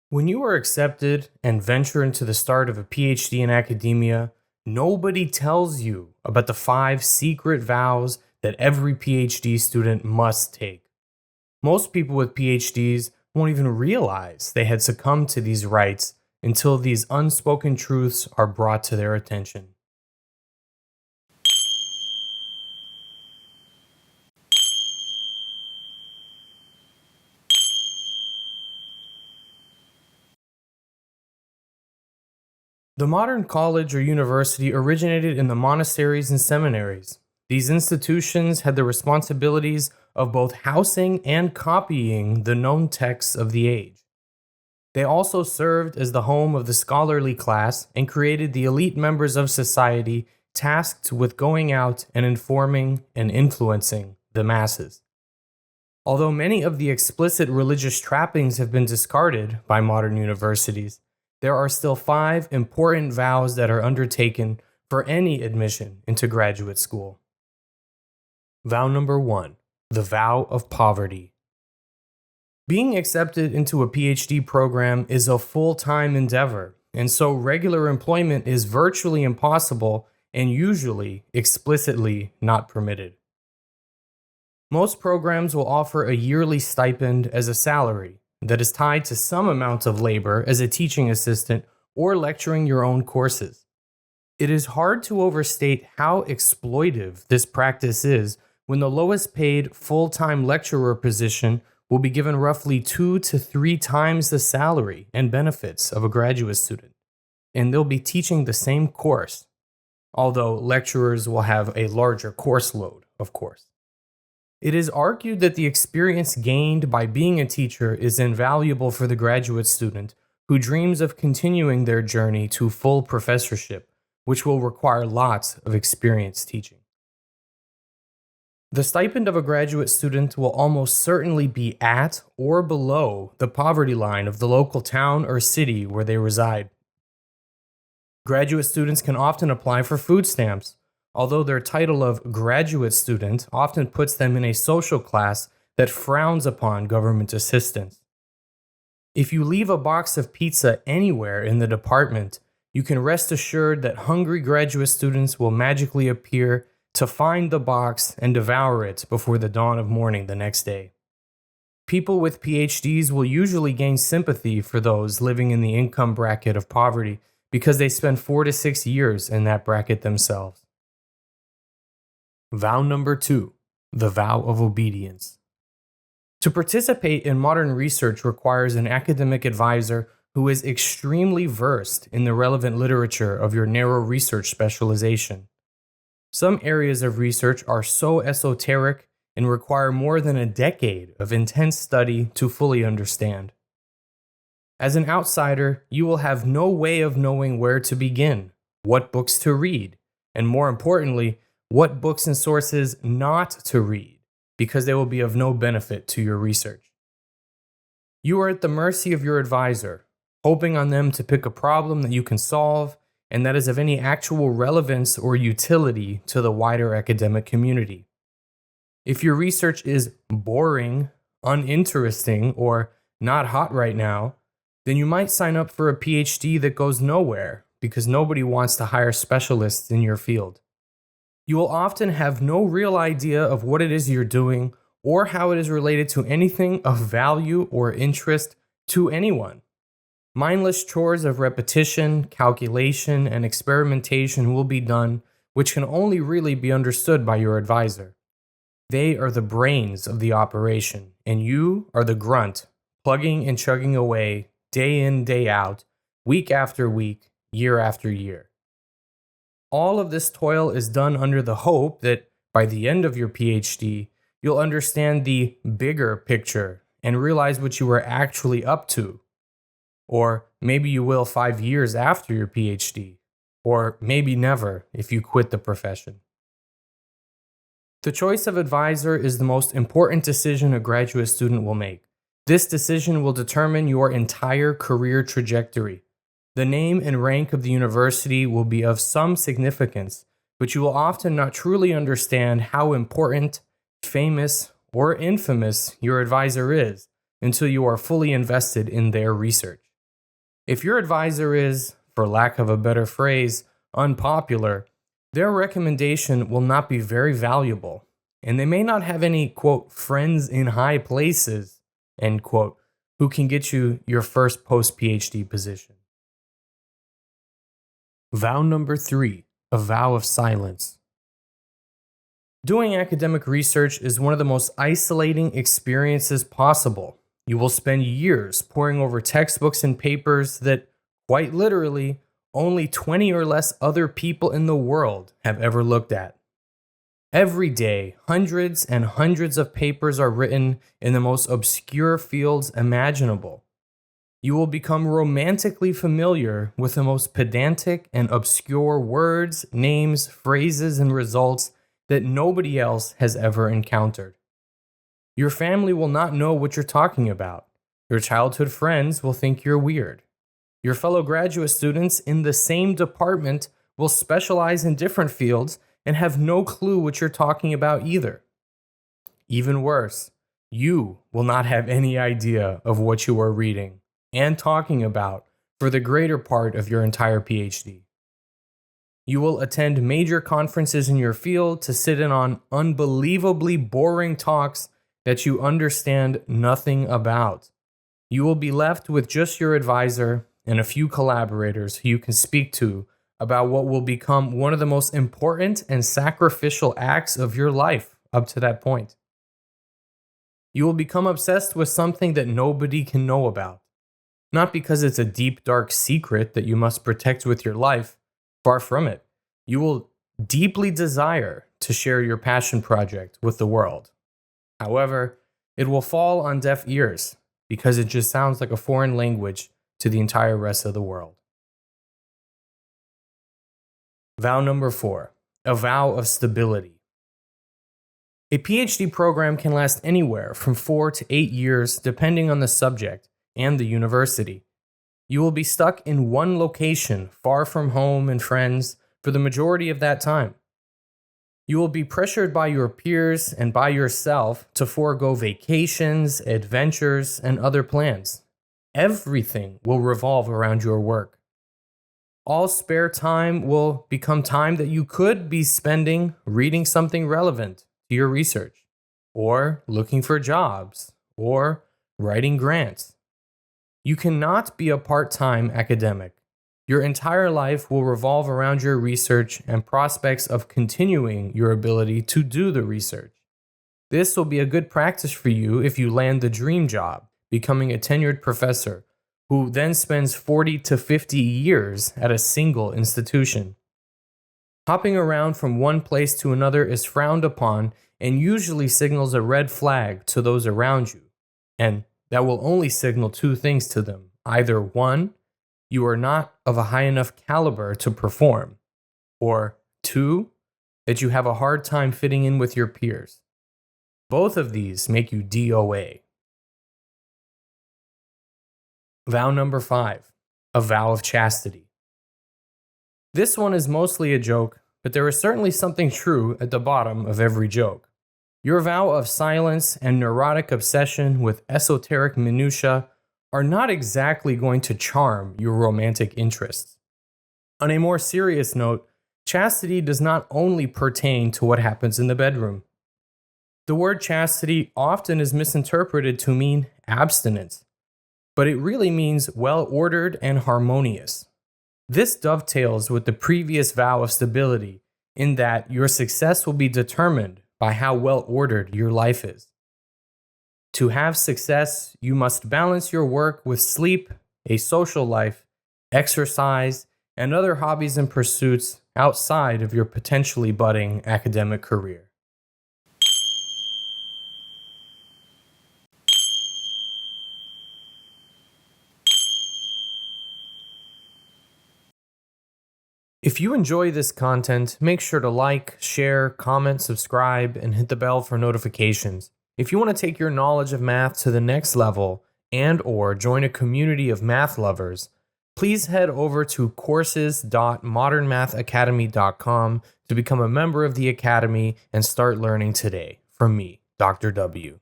When you are accepted and venture into the start of a PhD in academia, nobody tells you about the 5 secret vows that every PhD student must take. Most people with PhDs won't even realize they had succumbed to these rites until these unspoken truths are brought to their attention. The modern college or university originated in the monasteries and seminaries. These institutions had the responsibilities of both housing and copying the known texts of the age. They also served as the home of the scholarly class and created the elite members of society tasked with going out and informing and influencing the masses. Although many of the explicit religious trappings have been discarded by modern universities, there are still 5 important vows that are undertaken for any admission into graduate school. Vow number 1, the vow of poverty. Being accepted into a PhD program is a full-time endeavor, and so regular employment is virtually impossible and usually explicitly not permitted. Most programs will offer a yearly stipend as a salary that is tied to some amount of labor as a teaching assistant or lecturing your own courses. It is hard to overstate how exploitive this practice is when the lowest paid full-time lecturer position will be given roughly 2 to 3 times the salary and benefits of a graduate student, and they'll be teaching the same course, although lecturers will have a larger course load, of course. It is argued that the experience gained by being a teacher is invaluable for the graduate student who dreams of continuing their journey to full professorship, which will require lots of experience teaching. The stipend of a graduate student will almost certainly be at or below the poverty line of the local town or city where they reside. Graduate students can often apply for food stamps, although their title of graduate student often puts them in a social class that frowns upon government assistance. If you leave a box of pizza anywhere in the department, you can rest assured that hungry graduate students will magically appear to find the box and devour it before the dawn of morning the next day. People with PhDs will usually gain sympathy for those living in the income bracket of poverty because they spend 4 to 6 years in that bracket themselves. Vow number 2, the vow of obedience. To participate in modern research requires an academic advisor who is extremely versed in the relevant literature of your narrow research specialization. Some areas of research are so esoteric and require more than a decade of intense study to fully understand. As an outsider, you will have no way of knowing where to begin, what books to read, and more importantly, what books and sources not to read, because they will be of no benefit to your research. You are at the mercy of your advisor, hoping on them to pick a problem that you can solve and that is of any actual relevance or utility to the wider academic community. If your research is boring, uninteresting, or not hot right now, then you might sign up for a PhD that goes nowhere because nobody wants to hire specialists in your field. You will often have no real idea of what it is you're doing or how it is related to anything of value or interest to anyone. Mindless chores of repetition, calculation, and experimentation will be done, which can only really be understood by your advisor. They are the brains of the operation, and you are the grunt, plugging and chugging away, day in, day out, week after week, year after year. All of this toil is done under the hope that by the end of your PhD, you'll understand the bigger picture and realize what you were actually up to. Or maybe you will 5 years after your PhD, or maybe never if you quit the profession. The choice of advisor is the most important decision a graduate student will make. This decision will determine your entire career trajectory. The name and rank of the university will be of some significance, but you will often not truly understand how important, famous, or infamous your advisor is until you are fully invested in their research. If your advisor is, for lack of a better phrase, unpopular, their recommendation will not be very valuable, and they may not have any, quote, friends in high places, end quote, who can get you your first post-PhD position. Vow number 3, a vow of silence. Doing academic research is one of the most isolating experiences possible. You will spend years poring over textbooks and papers that, quite literally, only 20 or less other people in the world have ever looked at. Every day, hundreds and hundreds of papers are written in the most obscure fields imaginable. You will become romantically familiar with the most pedantic and obscure words, names, phrases, and results that nobody else has ever encountered. Your family will not know what you're talking about. Your childhood friends will think you're weird. Your fellow graduate students in the same department will specialize in different fields and have no clue what you're talking about either. Even worse, you will not have any idea of what you are reading and talking about for the greater part of your entire PhD. You will attend major conferences in your field to sit in on unbelievably boring talks that you understand nothing about. You will be left with just your advisor and a few collaborators who you can speak to about what will become one of the most important and sacrificial acts of your life up to that point. You will become obsessed with something that nobody can know about. Not because it's a deep, dark secret that you must protect with your life. Far from it. You will deeply desire to share your passion project with the world. However, it will fall on deaf ears because it just sounds like a foreign language to the entire rest of the world. Vow number 4, a vow of stability. A PhD program can last anywhere from 4 to 8 years depending on the subject and the university. You will be stuck in one location, far from home and friends, for the majority of that time. You will be pressured by your peers and by yourself to forego vacations, adventures, and other plans. Everything will revolve around your work. All spare time will become time that you could be spending reading something relevant to your research, or looking for jobs, or writing grants. You cannot be a part-time academic. Your entire life will revolve around your research and prospects of continuing your ability to do the research. This will be a good practice for you if you land the dream job, becoming a tenured professor, who then spends 40 to 50 years at a single institution. Hopping around from one place to another is frowned upon and usually signals a red flag to those around you. And that will only signal two things to them. Either 1, you are not of a high enough caliber to perform, or 2, that you have a hard time fitting in with your peers. Both of these make you DOA. Vow number 5, a vow of chastity. This one is mostly a joke, but there is certainly something true at the bottom of every joke. Your vow of silence and neurotic obsession with esoteric minutiae are not exactly going to charm your romantic interests. On a more serious note, chastity does not only pertain to what happens in the bedroom. The word chastity often is misinterpreted to mean abstinence, but it really means well-ordered and harmonious. This dovetails with the previous vow of stability in that your success will be determined by how well-ordered your life is. To have success, you must balance your work with sleep, a social life, exercise, and other hobbies and pursuits outside of your potentially budding academic career. If you enjoy this content, make sure to like, share, comment, subscribe, and hit the bell for notifications. If you want to take your knowledge of math to the next level and/or join a community of math lovers, please head over to courses.modernmathacademy.com to become a member of the Academy and start learning today. From me, Dr. W.